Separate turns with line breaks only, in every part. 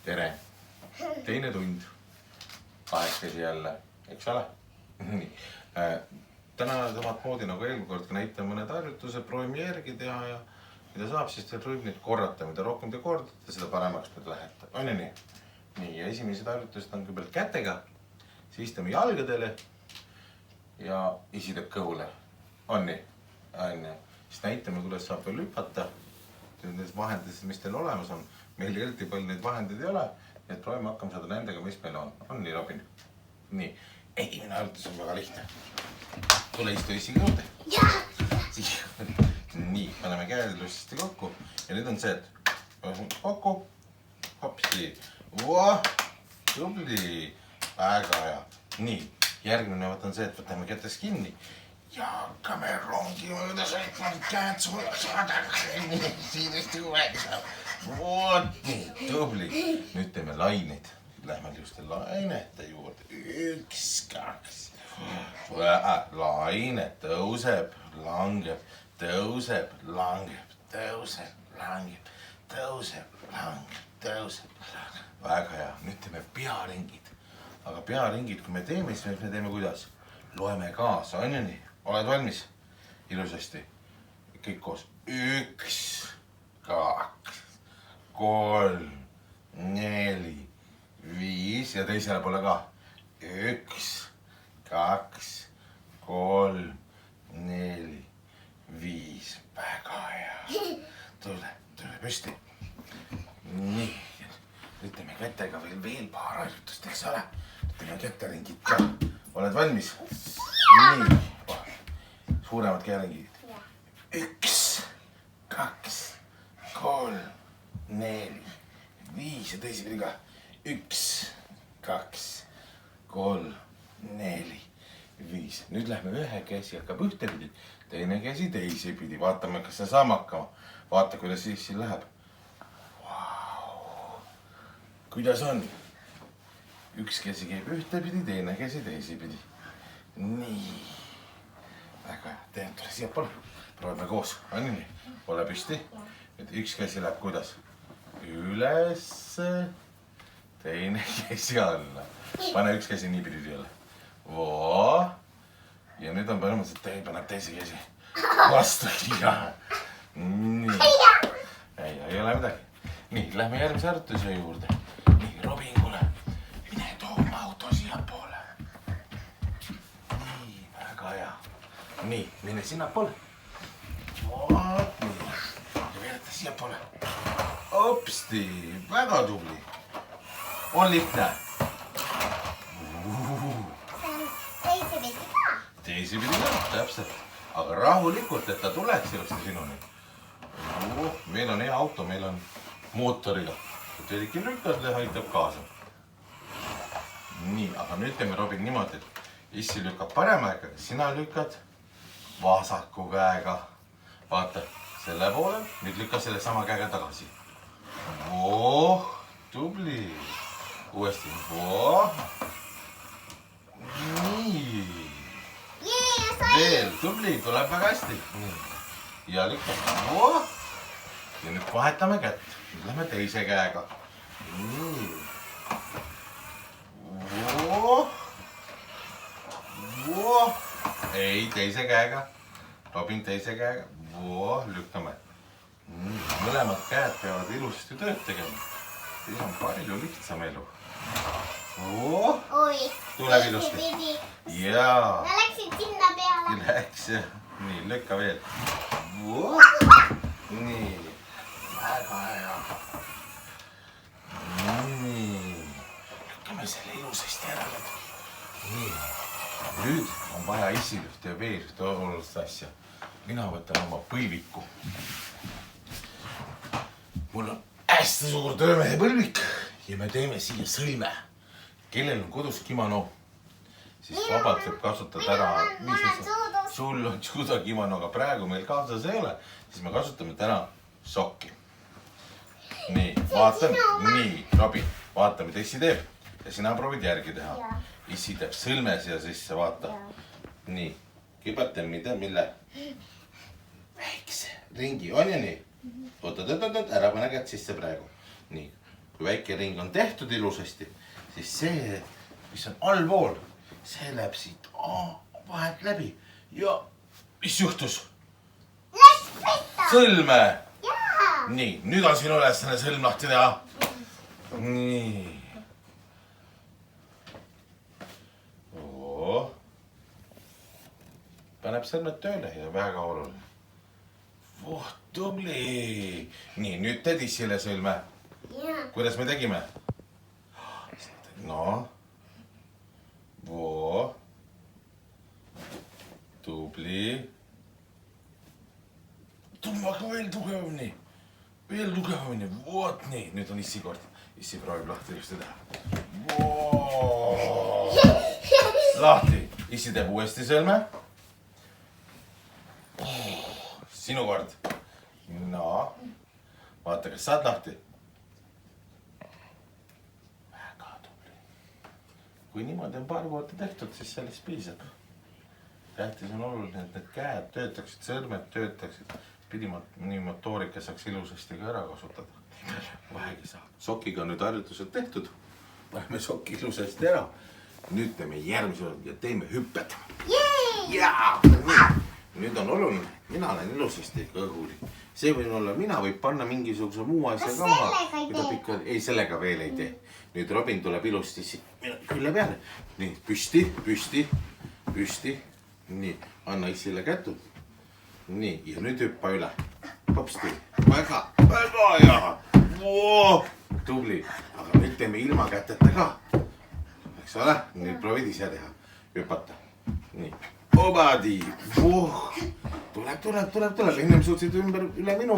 tere, teine tund, 8 jälle, eks ole? Nii. Täna samad moodi nagu eelmine kord näitan mõned harjutused, proovime järgi teha ja mida saab, siis teil võib neid korrata, mida rohkem te kordate, seda paremaks nüüd lähete. On ju nii? Nii, ja esimesed harjutused on kõigepealt kätega, siis teeme jalgadele ja isi teeb kõhule. On nii? On nii? Siis näitame, kuidas saab veel hüpata. Nendes vahendides, mis teil olemas on. Meil eriti palju neid vahendeid ei ole, nii et proovime hakkama saada nendega, mis meil on. On nii, Robin? Nii. Esimene harjutus on väga lihtne. Tule istu isi juurde. Nii, paneme käed ilusasti kokku. Ja nüüd on see, et kokku. Hopsi. Tubli. Väga hea. Nii, järgmine on see, et võtame kätes kinni. Ja hakkame rongima, kuidas võtmad käed sulle saada. Siin hästi kuulegi saab. Nii, tubli. Nüüd teeme laineid. Lähme just lainete juurde. 1, 2. Laine tõuseb, langeb, tõuseb, langeb, tõuseb, langeb, tõuseb, langeb, tõuseb, langeb. Väga hea. Nüüd teeme pearingid. Aga pearingid, kui me teeme, siis me teeme kuidas? Loeme kaasa, on ju nii? Oled valmis? Ilusasti. Kõik koos. 1, 2, 3, 4, 5 ja teisele poole ka. 1, 2, 3, 4, 5. Väga hea. Tule püsti. Nii. Nüüd teeme kätega veel paar harjutust, eks ole? Teeme käteringid ka. Oled valmis? Nii. Suuremad käeringid. 1, 2, 3, 4, 5 ja teisipidi ka. 1, 2, 3, 4, 5. Nüüd lähme ühe käsi hakkab ühtepidi, teine käsi teisipidi. Vaatame, kas see saab hakkama. Vaata, kuidas siis siin läheb. Kuidas on? Üks käsi käib ühtepidi, teine käsi teisipidi. Nii. Väga hea. Teen tule siia poole. Proovime koos. On nii? Ole püsti. Üks käsi läheb kuidas? Ülesse. Teine käsi alla. Pane üks käsi nii pidi jälle. Voo. Ja nüüd on põhimõtteliselt paneb teise käsi vastu. Nii. Ei ole midagi. Nii, lähme järgmise harjutuse juurde. Nii, Robin, kuule. Mine tooma auto siia poole. Nii, väga hea. Nii, mine sinna poole. Vaat nii. Ja veereta siia poole. Hopsti, väga tubli. On lihtne.
Teisipidi ka.
Teisipidi ka, täpselt. Aga rahulikult, et ta tuleks ilusti sinuni. Meil on hea auto, meil on mootoriga. Telikin lükkad ja aitab kaasa. Nii, aga nüüd teeme Robin niimoodi, et issi lükkab parema käega, sina lükkad vasaku käega. Vaata, selle poole, nüüd lükka selle sama käega tagasi. Tubli. Uuesti. Nii. Veel, tubli, tuleb väga hästi. Ja lükkab. Ja nüüd vahetame kätt. Nüüd lähme teise käega. Nii. Ei, teise käega. Robin teise käega. Lükkame. Mõlemad käed peavad ilusasti tööd tegema. Siis on palju lihtsam elu. Tuleb ilusti. Jaa.
Ma läksin sinna peale.
Läks. Nii, lükka veel. Nii. Väga hea. Nii. Lükkame selle ilusasti ära. Nii. Nüüd on vaja issil ühte veel ühte olulist asja. Mina võtan oma põlviku. Mul on hästi suur töömehe põlvik ja me teeme siia sõlme. Kellel on kodus kimono, siis vabalt võib kasutada ära. Sul on judo kimono, aga praegu meil kaasas ei ole, siis me kasutame täna sokki. Nii, vaatan. Nii, Robin, vaata, mida issi teeb. Ja sina proovid järgi teha. Issi teeb sõlme siia sisse, vaata. Nii, kõigepealt mille? Väikse ringi, on ju nii? Oot, ära pane kätt sisse praegu. Nii, kui väike ring on tehtud ilusasti, siis see, mis on allpool, see läheb siit vahelt läbi ja mis juhtus?
Läks petta.
Sõlme.
Jaa.
Nii, nüüd on sinu ülesanne sõlm lahti teha. Nii. Paneb sõlmed tööle ja väga oluline. Voh, tubli. Nii, nüüd teed Issile sõlme. Kuidas me tegime? No. Voh. Tubli. Tõmbaga veel tugevamini. Veel tugevamini. Voot nii. Nüüd on Issi kord. Issi proovib lahti ilusti teha. Voh. Lahti. Issi teeb uuesti sõlme. Sinu kord. No. Vaata, kas saad lahti. Väga tubli. Kui niimoodi on paar korda tehtud, siis sellest piisab. Tähtis on oluline, et need käed töötaksid, sõrmed töötaksid. Nii motoorika saaks ilusasti ka ära kasutada. Vahegi saab. Sokiga on nüüd harjutused tehtud. Paneme soki ilusasti ära. Nüüd teeme järgmise ja teeme hüpped. Jaa! Nüüd on oluline, mina olen ilusasti kõhuli. See võib olla, mina võib panna mingisuguse muu asja ka maha. Ei, sellega veel ei tee. Nüüd Robin tuleb ilusti külle peale. Nii, püsti, püsti, püsti. Nii, anna Issile kätu. Nii, ja nüüd hüppa üle. Hopsti, väga, väga hea. Tubli, aga nüüd teeme ilma käteta ka. Eks ole, nüüd proovid ise teha. Hüpata. Nii. Obadi, tuleb, ennem suutsid üle minu.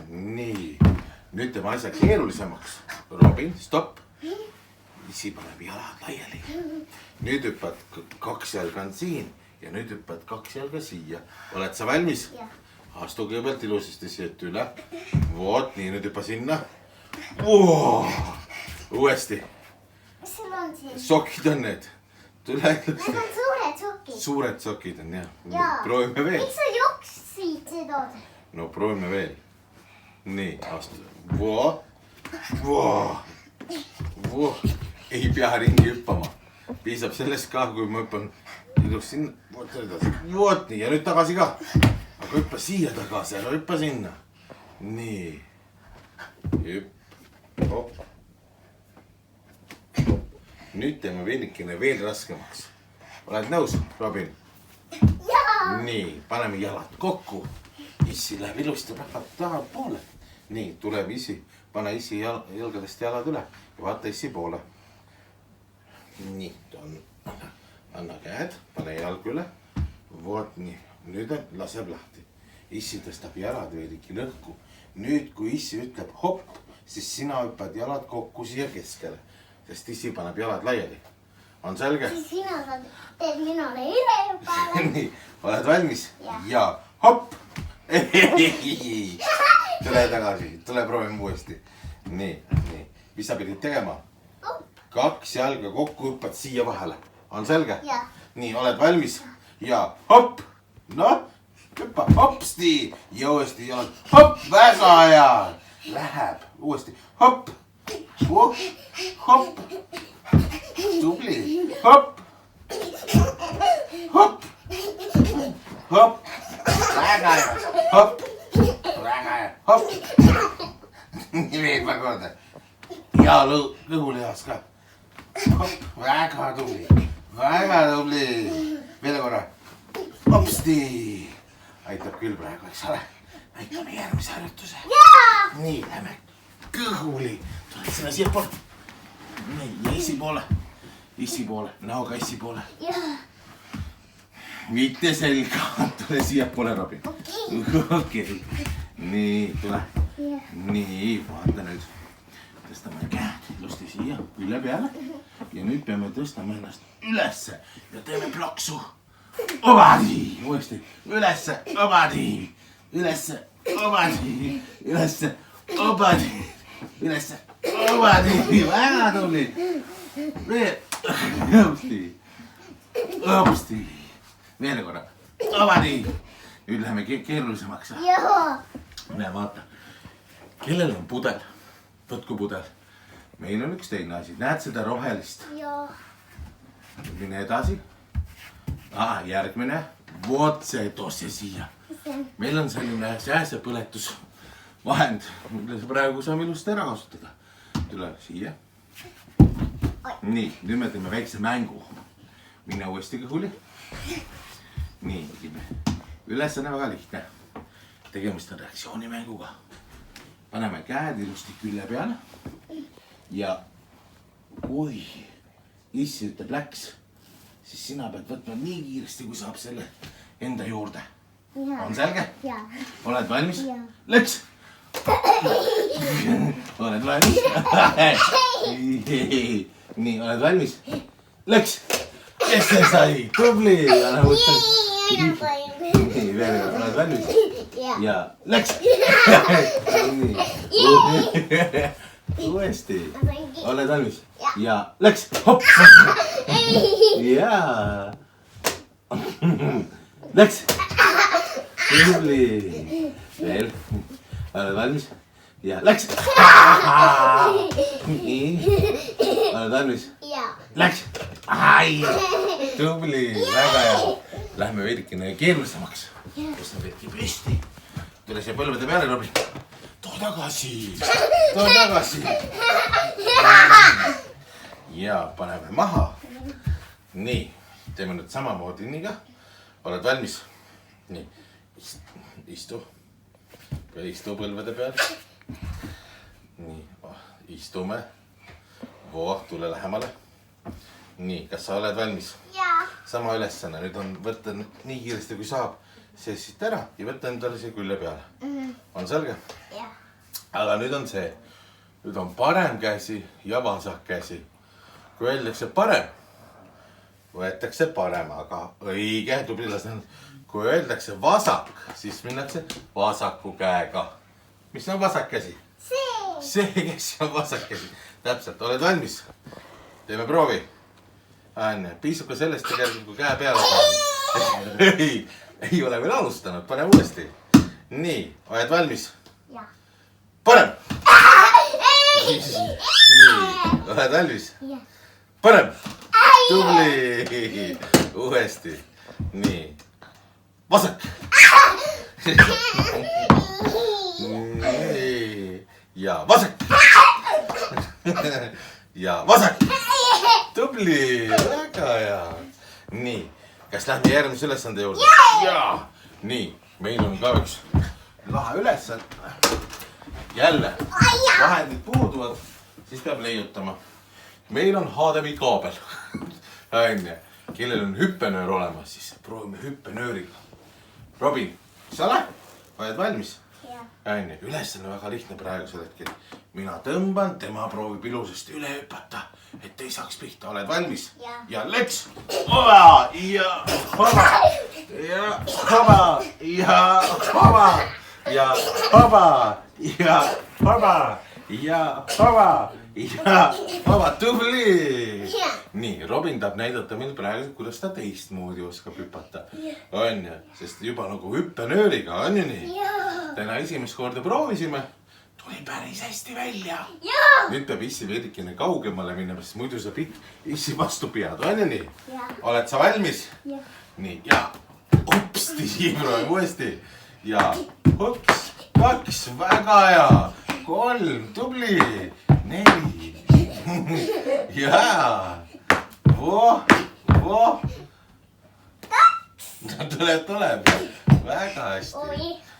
Nii, nüüd teeme asja keerulisemaks. Robin, stopp. Issi paneb jalad laiali. Nüüd hüppad 2 jalga on siin ja nüüd hüppad 2 jalga siia. Oled sa valmis? Astu kõigepealt ilusasti siit üle. Voot, nii, nüüd hüppa sinna. Uuesti.
Mis sul on siin?
Sokid on need.
Need on suured sokid.
Suured sokid on, jah. Proovime veel.
Miks sa jooksid seda?
No proovime veel. Nii, astu. Voh. Ei pea ringi hüppama. Piisab sellest ka, kui ma hüppan ilus sinna. Voot nii, ja nüüd tagasi ka. Aga hüppa siia tagasi, ära hüppa sinna. Nii. Hüpp. Hopp. Nüüd teeme veidikene veel raskemaks. Oled nõus, Robin?
Jaa!
Nii, paneme jalad kokku. Issi läheb ilusti taha poole. Nii, tuleb Issi. Pane Issi jalgadest jalad üle ja vaata Issi poole. Nii, anna käed, pane jalg üle. Voot nii, nüüd laseb lahti. Issi tõstab jalad veidiki lõhku. Nüüd, kui Issi ütleb hopp, siis sina hüppad jalad kokku siia keskele. Sest Issi paneb jalad laiali. On selge?
Siis sina teed minule üle hüppale.
Nii, oled valmis?
Ja.
Hopp! Tule tagasi, tule proovime uuesti. Nii. Mis sa pidid tegema? 2 jalga kokku hüppad siia vahele. On selge?
Ja.
Nii, oled valmis? Ja hopp! No, hüppa, hopsti! Ja uuesti jalad. Hopp, väga hea! Läheb, uuesti. Hopp! Hopp! Tubli! Hopp! Hopp! Hopp! Väga hea! Hopp! Väga hea! Hopp! Nii veel paar korda. Ja lõhulihas ka. Hopp! Väga tubli! Väga tubli! Veel korra. Hopsti! Aitab küll praegu, eks ole. Näitame järgmise harjutuse. Nii, lähme kõhuli. Tuled sinna siia poole. Nii, ja Issi poole. Näoga Issi poole. Mitte selga. Tule siia poole, Robin. Okei. Nii, tule. Nii, vaata nüüd. Tõstame käed ilusti siia üle peale. Ja nüüd peame tõstama ennast ülesse ja teeme plaksu. Obadi! Uuesti. Ülesse. Obadi! Ülesse. Obadi! Ülesse. Obadi! Ülesse. Obadi! Väga tubli! Veel. Hopsti. Veel korra. Obadi! Nüüd läheme keerulisemaks.
Joo.
Näe, vaata. Kellel on pudel? Võtku pudel. meil on üks teine asi, näed seda rohelist?
Joo.
Mine edasi. Järgmine. Vot see tosse siia. Meil on selline sääsepõletusvahend, mille sa praegu saame ilusti ära kasutada. Tule siia. Nii, nüüd me teeme väikse mängu. Mine uuesti kõhuli. Nii, tegime. Ülesanne väga lihtne. Tegemist on reaktsioonimänguga. Paneme käed ilusti külje peale. Ja kui issi ütleb läks, siis sina pead võtma nii kiiresti, kui saab selle enda juurde. On selge?
Jaa.
Oled valmis?
Jaa.
Läks! Oled valmis? Nii, oled valmis? Läks! Kes see sai? Tubli!
Mina sain.
Nii, veel kord, oled valmis?
Jaa.
Ja läks! Nii. Uuesti. Oled valmis? Ja läks! Hopp! Jaa! Läks! Tubli! Veel. Oled valmis? Ja läks! Nii. Oled valmis?
Jaa.
Läks! Ai! Tubli! Väga hea! Lähme veidikene keerulisemaks. Kus on veidki püsti. Tule siia põlvede peale, Robin. Too tagasi! Too tagasi! Ja paneme maha. Nii, teeme nüüd samamoodi nii ka. Oled valmis? Nii, istu. Istu põlvede peale. Nii, istume. Voo, tule lähemale. Nii, kas sa oled valmis?
Jaa.
Sama ülesanne, nüüd on võtta nii kiiresti kui saab see siit ära ja võtta endale siia külje peale. On selge?
Jaa.
Aga nüüd on see. Nüüd on parem käsi ja vasak käsi. Kui öeldakse parem, võetakse parem, aga õige, tublilased. Kui öeldakse vasak, siis minnakse vasaku käega. Mis on vasak käsi? See, kes on vasak käsi. Täpselt, oled valmis? Teeme proovi. Piisab ka sellest tegelikult, kui käe peale panna. Ei ole veel alustanud, pane uuesti. Nii, oled valmis?
Jaa.
Parem! Nii, oled valmis?
Jaa.
Parem! Tubli! Uuesti. Nii. Vasak! Nii. Ja vasak! Ja vasak! Tubli! Väga hea! Nii. Kas lähme järgmise ülesande juurde? Jaa! Nii, meil on ka üks lahe ülesande. Jälle, vahendid puuduvad, siis peab leiutama. Meil on HDMI kaabel. Kellel on hüppenöör olemas, siis proovime hüppenööriga. Robin, mis sa oled? Oled valmis? Ülesanne väga lihtne praegusel hetkel. Mina tõmban, tema proovib ilusasti üle hüpata, et ei saaks pihta. Oled valmis? Ja läks! Oba! Ja hoba! Ja hoba! Ja hoba! Ja hoba! Ja hoba! Ja hoba! Ja hoba! Tubli! Nii, Robin tahab näidata meil praegu, kuidas ta teistmoodi oskab hüpata. On ju, sest juba nagu hüppenööriga, on ju nii? Täna esimest korda proovisime. Tuli päris hästi välja. Nüüd peab issi veidikene kaugemale minema, sest muidu sa issi vastu pead, on ju nii? Oled sa valmis? Nii, ja hopsti, siin proovime uuesti. Ja hops, 2, väga hea. 3, tubli. 4. Jaa. Voh. Tuleb. Väga hästi.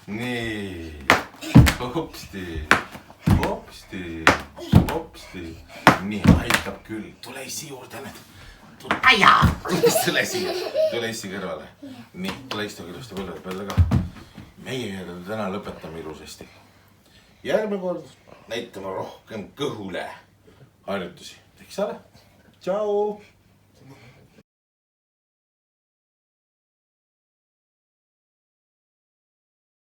Nii. Hopsti. Nii, aitab küll. Tule issi juurde nüüd. Tule issi kõrvale. Nii, tule istu ilusti põlvede peale ka. Meie täna lõpetame ilusasti. Järgmine kord näitame rohkem kõhule harjutusi. Eks ole? Tšau!